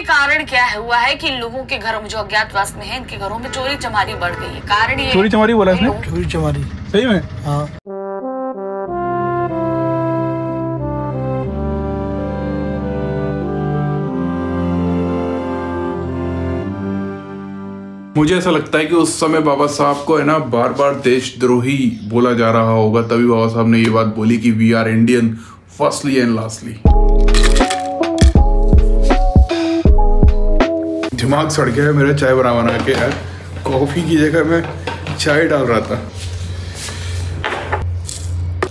कारण क्या है हुआ है कि इन लोगों के घरों में जो अज्ञातवास में है, इनके घरों में चोरी चमारी बढ़ गई है। कारण ये चोरी चमारी बोला इसने? चोरी चमारी सही में? हाँ। मुझे ऐसा लगता है कि उस समय बाबा साहब को है ना बार बार देशद्रोही बोला जा रहा होगा, तभी बाबा साहब ने ये बात बोली कि we are Indian firstly and lastly. दिमाग सड़ गया है मेरा चाय बना के यार। कॉफी की जगह मैं चाय डाल रहा था।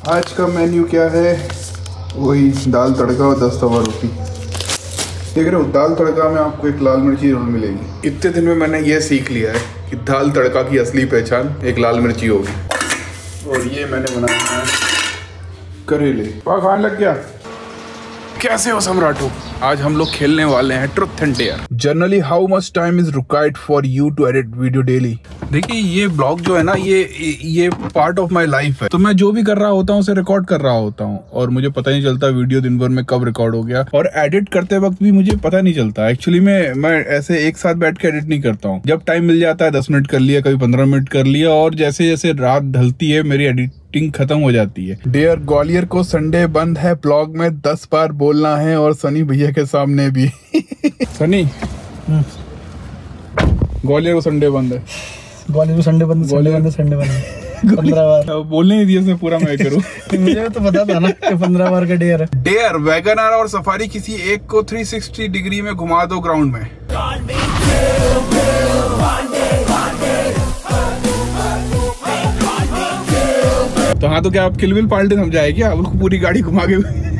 आज का मेन्यू क्या है? वही दाल तड़का और 10 तवा रोटी। देख रहे हो, दाल तड़का में आपको एक लाल मिर्ची जरूर मिलेगी। इतने दिन में मैंने ये सीख लिया है कि दाल तड़का की असली पहचान एक लाल मिर्ची होगी। और ये मैंने बनाया है करेले। खाने लग गया? कैसे हो सम्राटो? आज हम लोग खेलने वाले हैं truth and dare. Generally how much time is required for you to edit video daily? देखिए ये ब्लॉग जो है ना, ये पार्ट ऑफ माय लाइफ है। तो मैं जो भी कर रहा होता हूँ उसे रिकॉर्ड कर रहा होता हूँ और मुझे पता नहीं चलता वीडियो दिन भर में कब रिकॉर्ड हो गया। और एडिट करते वक्त भी मुझे पता नहीं चलता। एक्चुअली मैं ऐसे एक साथ बैठ के एडिट नहीं करता हूँ। जब टाइम मिल जाता है 10 मिनट कर लिया, कभी 15 मिनट कर लिया, और जैसे जैसे रात ढलती है मेरी एडिटिंग खत्म हो जाती है। डियर ग्वालियर को संडे बंद है, ब्लॉग में 10 बार बोलना है और सनी भैया के सामने भी। सनी, ग्वालियर को संडे बंद है। ग्वालियर में संडे बंद, संडे बंद, संडे बंद 15 बार बोलने नहीं दिया पूरा मैं करूँ। मुझे तो पता था ना कि 15 बार का डेयर है। डेयर वैगनआर और सफारी किसी एक को 360 डिग्री में घुमा दो ग्राउंड में। तो हाँ, तो क्या आप किल बिल पार्टी समझाए क्या? उनको पूरी गाड़ी घुमा के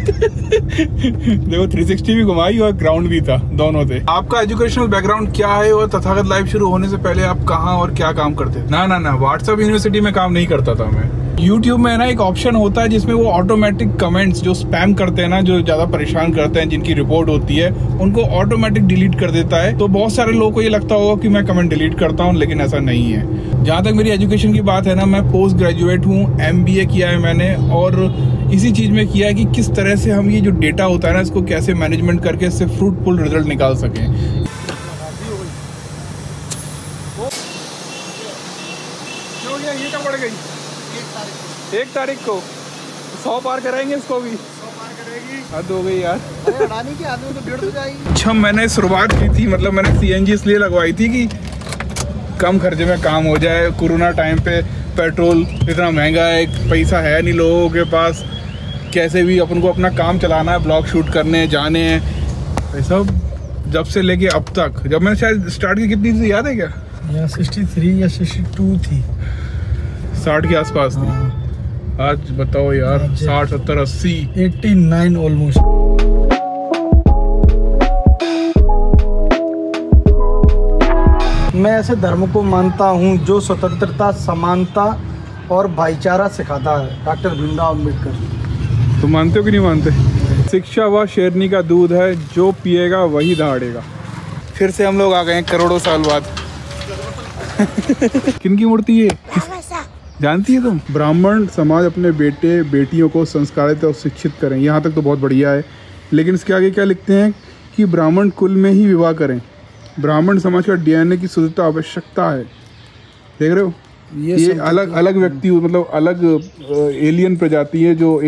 देखो 360 भी घुमाई और ग्राउंड भी था, दोनों थे। आपका एजुकेशनल बैकग्राउंड क्या है और तथागत लाइफ शुरू होने से पहले आप कहाँ और क्या काम करते थे? ना व्हाट्सएप यूनिवर्सिटी में काम नहीं करता था मैं। YouTube में ना एक ऑप्शन होता है जिसमें वो ऑटोमेटिक कमेंट्स जो स्पैम करते हैं ना, जो ज्यादा परेशान करते हैं, जिनकी रिपोर्ट होती है, उनको ऑटोमेटिक डिलीट कर देता है। तो बहुत सारे लोगों को ये लगता होगा कि मैं कमेंट डिलीट करता हूँ, लेकिन ऐसा नहीं है। जहाँ तक मेरी एजुकेशन की बात है ना, मैं पोस्ट ग्रेजुएट हूँ, MBA किया है मैंने, और इसी चीज में किया है कि किस तरह से हम ये जो डेटा होता है ना, इसको कैसे मैनेजमेंट करके इससे फ्रूटफुल रिजल्ट निकाल सकें। ये क्या पड़ गई? 1 तारीख को 100 पार कराएंगे इसको भी। 100 पार करेगी, हद हो गई यार। अरे अडानी के आदमी तो भीड़ हो जाएगी। अच्छा, मैंने शुरुआत की थी, मतलब मैंने CNG इसलिए लगवाई थी कि कम खर्चे में काम हो जाए। कोरोना टाइम पे पेट्रोल इतना महंगा है, पैसा है नहीं लोगों के पास, कैसे भी अपन को अपना काम चलाना है, ब्लॉग शूट करने जाने हैं। ऐसा जब से लेके अब तक, जब मैंने शायद स्टार्ट की कितनी थी याद है क्या? 63 या 62 थी, 60 के आसपास थी। आज बताओ यार, 60, 70, 80, 89 ऑलमोस्ट। मैं ऐसे धर्म को मानता हूँ जो स्वतंत्रता, समानता और भाईचारा सिखाता है। डॉक्टर भीमराव अम्बेडकर। तो मानते हो कि नहीं मानते? शिक्षा वह शेरनी का दूध है, जो पिएगा वही दहाड़ेगा। फिर से हम लोग आ गए हैं करोड़ों साल बाद। किनकी मूर्ति है? जानती है तुम? ब्राह्मण समाज अपने बेटे बेटियों को संस्कारित और शिक्षित करें। यहाँ तक तो बहुत बढ़िया है, लेकिन इसके आगे क्या लिखते हैं कि ब्राह्मण कुल में ही विवाह करें। ब्राह्मण समाज का DNA की शुद्धता आवश्यकता है। देख रहे हो, ये अलग अलग व्यक्ति, मतलब अलग एलियन प्रजाति है जो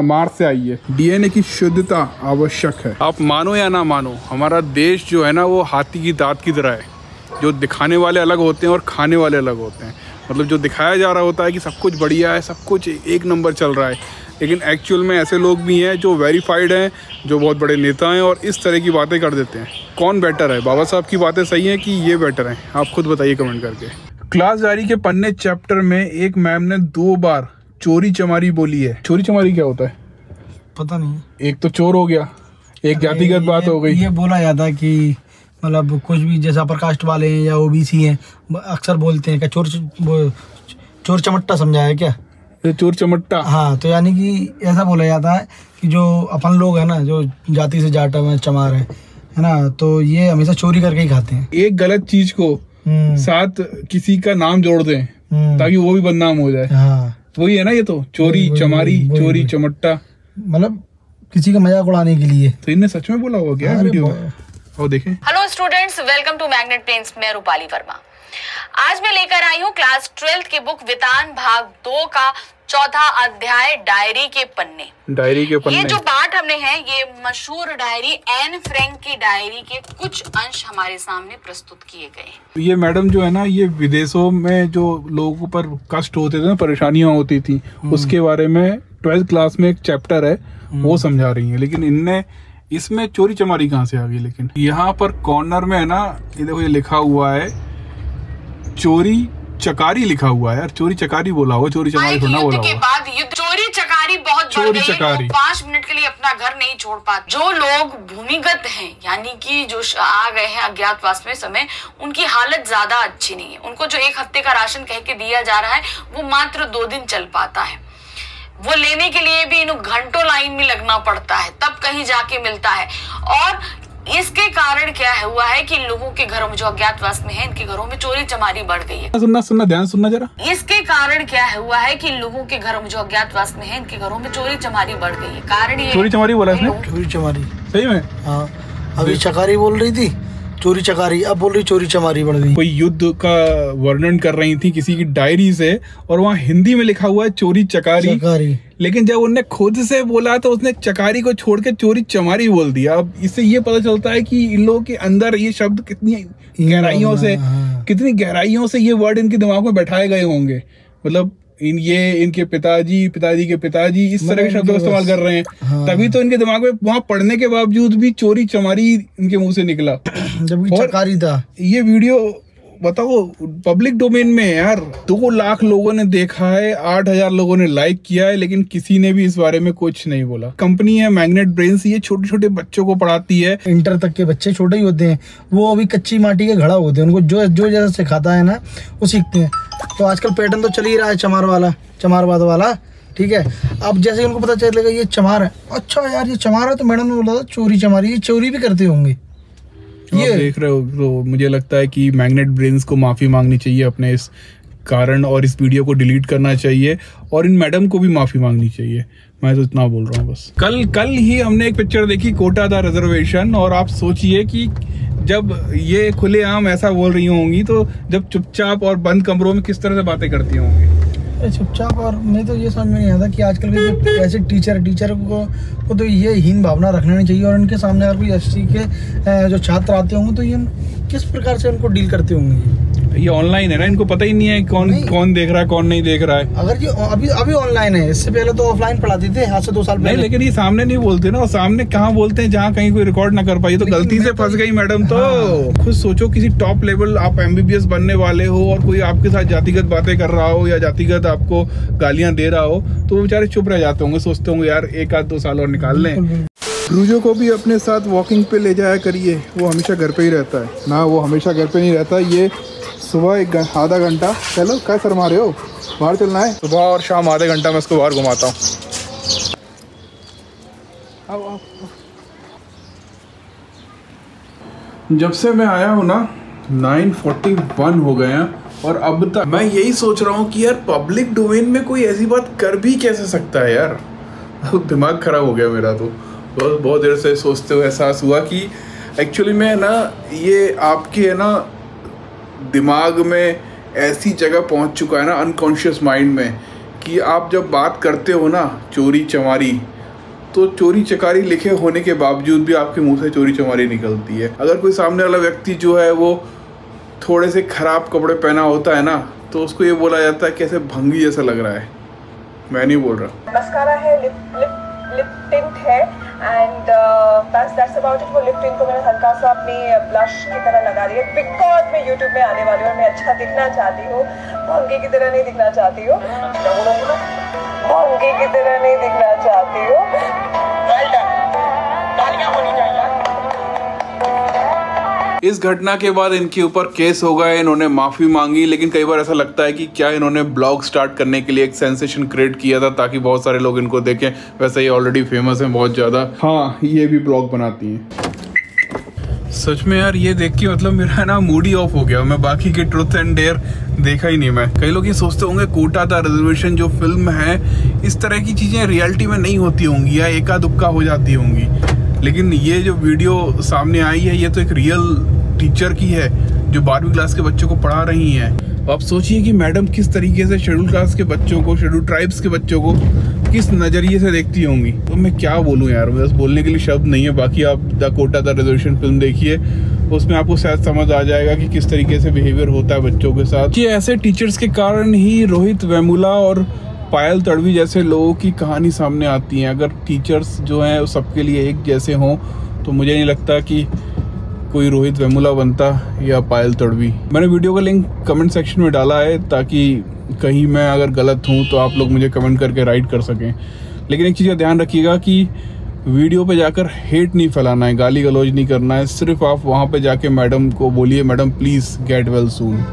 मार्स से आई है। DNA की शुद्धता आवश्यक है। आप मानो या ना मानो, हमारा देश जो है ना, वो हाथी की दांत की तरह है। जो दिखाने वाले अलग होते हैं और खाने वाले अलग होते हैं। मतलब जो दिखाया जा रहा होता है कि सब कुछ बढ़िया है, सब कुछ एक नंबर चल रहा है, लेकिन एक्चुअल में ऐसे लोग भी हैं जो वेरीफाइड हैं, जो बहुत बड़े नेता हैं और इस तरह की बातें कर देते हैं। कौन बेटर है? बाबा साहब की बातें सही हैं कि ये बेटर हैं? आप खुद बताइए कमेंट करके। क्लास डायरी के पन्ने चैप्टर में एक मैम ने 2 बार चोरी चमारी बोली है। चोरी चमारी क्या होता है? पता नहीं। एक तो चोर हो गया, एक जातिगत बात हो गई। ये बोला जाता है कि मतलब कुछ भी, जैसे अपर कास्ट वाले हैं या OBC हैं, अक्सर बोलते हैं कि चोर चमट्टा समझा है क्या? चोर चमट्टा, हाँ। तो यानी कि ऐसा बोला जाता है कि जो अपन लोग है ना, जो जाति से जाटा में चमार है ना, तो ये हमेशा चोरी करके ही खाते हैं। एक गलत चीज को साथ किसी का नाम जोड़ दें ताकि वो भी बदनाम हो जाए। हाँ, वही है ना ये तो, चोरी चमारी, चोरी चमट्टा, मतलब किसी का मजाक उड़ाने के लिए। तो इनने सच में बोला होगा क्या वीडियो में? और देखें। Hello students, welcome to magnet planes. मैं रूपाली वर्मा। आज मैं लेकर आई हूँ क्लास 12th की बुक वितान भाग 2 का 4था अध्याय डायरी के पन्ने। ये जो पाठ हमने है ये मशहूर डायरी एन फ्रैंक की डायरी के कुछ अंश हमारे सामने प्रस्तुत किए गए। ये मैडम जो है ना, ये विदेशों में जो लोगों पर कष्ट होते थे ना, परेशानियां होती थी, उसके बारे में 12th क्लास में एक चैप्टर है वो समझा रही है। लेकिन इनने इसमें चोरी चमारी कहाँ से आ गई? लेकिन यहाँ पर कॉर्नर में है ना, ये देखो, ये लिखा हुआ है चोरी चकारी लिखा हुआ है यार। चोरी चकारी बोला हुआ, चोरी चकारी थोड़ा बोला हुआ। के बाद युद्ध चोरी चकारी बहुत बढ़ गई। 5 मिनट के लिए अपना घर नहीं छोड़ पाते। जो लोग भूमिगत हैं, यानी कि जो आ गए हैं अज्ञातवास में समय, उनकी हालत ज्यादा अच्छी नहीं है। उनको जो 1 हफ्ते का राशन कह के दिया जा रहा है वो मात्र 2 दिन चल पाता है। वो लेने के लिए भी इन्हें घंटों लाइन में लगना पड़ता है, तब कहीं जाके मिलता है। और इसके कारण क्या हुआ है कि लोगों के घरों में जो अज्ञातवास में है, इनके घरों में चोरी चमारी बढ़ गई है। सुनना ध्यान सुनना जरा। इसके कारण क्या हुआ है कि लोगों के घरों में जो अज्ञातवास में है, इनके घरों में चोरी चमारी बढ़ गई है। कारण ये चोरी चमारी बोला इसने? चोरी चमारी सही में। हाँ, अभी चकारी बोल रही थी चोरी चकारी, अब बोल रही चोरी चमारी बढ़ गई। कोई युद्ध का वर्णन कर रही थी किसी की डायरी से, और वहाँ हिंदी में लिखा हुआ है चोरी चकारी। लेकिन जब उन्होंने खुद से बोला तो उसने चकारी को छोड़ के चोरी चमारी बोल दिया। अब इससे ये पता चलता है कि इन लोगों के अंदर ये शब्द कितनी गहराइयों से ये वर्ड इनके दिमाग में बैठाए गए होंगे। मतलब इनके पिताजी के पिताजी इस तरह के शब्दों का इस्तेमाल कर रहे हैं। हाँ। तभी तो इनके दिमाग में वहाँ पढ़ने के बावजूद भी चोरी चमारी इनके मुंह से निकला, जब चकारी था। ये वीडियो बताओ पब्लिक डोमेन में है यार। 2 लाख लोगों ने देखा है, 8000 लोगों ने लाइक किया है, लेकिन किसी ने भी इस बारे में कुछ नहीं बोला। कंपनी है मैग्नेट ब्रेन्स, ये छोटे छोटे बच्चों को पढ़ाती है। इंटर तक के बच्चे छोटे ही होते हैं, वो अभी कच्ची माटी के घड़ा होते हैं। उनको जो जैसा सिखाता है ना वो सीखते हैं। तो आजकल पैटर्न तो चल ही रहा है चमारवाद वाला, ठीक है। अब जैसे उनको पता चलेगा ये चमार है, अच्छा यार ये चमार है, तो मैडम ने बोला था चोरी चमारी, ये चोरी भी करते होंगे। ये देख रहे हो, तो मुझे लगता है कि मैग्नेट ब्रेन्स को माफी मांगनी चाहिए अपने इस कारण, और इस वीडियो को डिलीट करना चाहिए, और इन मैडम को भी माफी मांगनी चाहिए। मैं तो इतना बोल रहा हूँ बस। कल ही हमने एक पिक्चर देखी, कोटा दा रिजर्वेशन, और आप सोचिए कि जब ये खुलेआम ऐसा बोल रही होंगी तो जब चुपचाप और बंद कमरों में किस तरह से बातें करती होंगी। चुपचाप। और मैं तो ये समझ में नहीं आता कि आजकल के ऐसे टीचर को तो ये हीन भावना रखना नहीं चाहिए। और इनके सामने अगर कोई एसटी के जो छात्र आते होंगे तो ये किस प्रकार से उनको डील करते होंगे? ये ऑनलाइन है ना, इनको पता ही नहीं है कौन देख रहा है कौन नहीं देख रहा है। अगर ये अभी ऑनलाइन है, इससे पहले तो ऑफलाइन पढ़ाते थे, आज से 2 साल पहले। लेकिन ये सामने नहीं बोलते ना, और सामने कहाँ बोलते हैं जहाँ कहीं कोई रिकॉर्ड ना कर पाई, तो गलती से फंस गई मैडम। तो हाँ। खुद सोचो, किसी टॉप लेवल आप MBBS बनने वाले हो और कोई आपके साथ जातिगत बातें कर रहा हो या जातिगत आपको गालियां दे रहा हो, तो वो बेचारे चुप रह जाते होंगे, सोचते होंगे यार 1-2 साल और निकाल लें। रूजो को भी अपने साथ वॉकिंग पे ले जाया करिए, वो हमेशा घर पे ही रहता है ना। वो हमेशा घर पे नहीं रहता, ये सुबह आधा घंटा, चलो क्या शर्मा रहे हो, बाहर चलना है। सुबह और शाम आधे घंटा मैं इसको बाहर घुमाता हूँ। जब से मैं आया हूँ ना 9:41 हो गए हैं, और अब तक मैं यही सोच रहा हूँ कि यार पब्लिक डोमेन में कोई ऐसी बात कर भी कैसे सकता है यार। दिमाग खराब हो गया मेरा। तो बहुत देर से सोचते हुए एहसास हुआ कि एक्चुअली में ना, ये आपके है ना दिमाग में ऐसी जगह पहुंच चुका है ना, अनकॉन्शियस माइंड में, कि आप जब बात करते हो ना चोरी चमारी, तो चोरी चकारी लिखे होने के बावजूद भी आपके मुंह से चोरी चमारी निकलती है। अगर कोई सामने वाला व्यक्ति जो है वो थोड़े से खराब कपड़े पहना होता है ना, तो उसको ये बोला जाता है कैसे भंगी जैसा लग रहा है। मैं नहीं बोल रहा। मस्कारा है, लिप टिंट है, एंड दैट्स अबाउट इट। वो लिप टिंट को मैंने हल्का सा अपनी ब्लश की तरह लगा दिया, बिकॉज मैं यूट्यूब में आने वाली हूँ और मैं अच्छा दिखना चाहती हूँ, भंगी की तरह नहीं दिखना चाहती हूँ, भंगी की तरह नहीं दिखना चाहती हूँ। इस घटना के बाद इनके ऊपर केस हो गए, इन्होंने माफी मांगी, लेकिन कई बार ऐसा लगता है कि क्या इन्होंने ब्लॉग स्टार्ट करने के लिए एक सेंसेशन क्रिएट किया था ताकि बहुत सारे लोग इनको देखें। वैसे ये ऑलरेडी फेमस हैं बहुत ज्यादा। हाँ, ये भी ब्लॉग बनाती हैं। सच में यार ये देख के मतलब मेरा ना मूड ही ऑफ हो गया। मैं बाकी के ट्रुथ एंड डेयर देखा ही नहीं। मैं कई लोग ये सोचते होंगे कोटा दा रिजर्वेशन जो फिल्म है, इस तरह की चीजें रियलिटी में नहीं होती होंगी या एका दुक्का हो जाती होंगी। लेकिन ये जो वीडियो सामने आई है ये तो एक रियल टीचर की है जो 12वीं क्लास के बच्चों को पढ़ा रही हैं। आप सोचिए कि मैडम किस तरीके से शेड्यूल क्लास के बच्चों को, शेड्यूल ट्राइब्स के बच्चों को किस नज़रिए से देखती होंगी। तो मैं क्या बोलूँ यार, बस बोलने के लिए शब्द नहीं है। बाकी आप the Kota the resolution film देखिए, उसमें आपको शायद समझ आ जाएगा कि किस तरीके से बिहेवियर होता है बच्चों के साथ। ये ऐसे टीचर्स के कारण ही रोहित वेमुला और पायल तड़वी जैसे लोगों की कहानी सामने आती है। अगर टीचर्स जो हैं सबके लिए एक जैसे हों तो मुझे नहीं लगता कि कोई रोहित वेमुला बनता या पायल तड़वी। मैंने वीडियो का लिंक कमेंट सेक्शन में डाला है ताकि कहीं मैं अगर गलत हूँ तो आप लोग मुझे कमेंट करके राइट कर सकें। लेकिन एक चीज़ का ध्यान रखिएगा कि वीडियो पे जाकर हेट नहीं फैलाना है, गाली गलौज नहीं करना है। सिर्फ आप वहाँ पे जाके मैडम को बोलिए, madam please get well soon.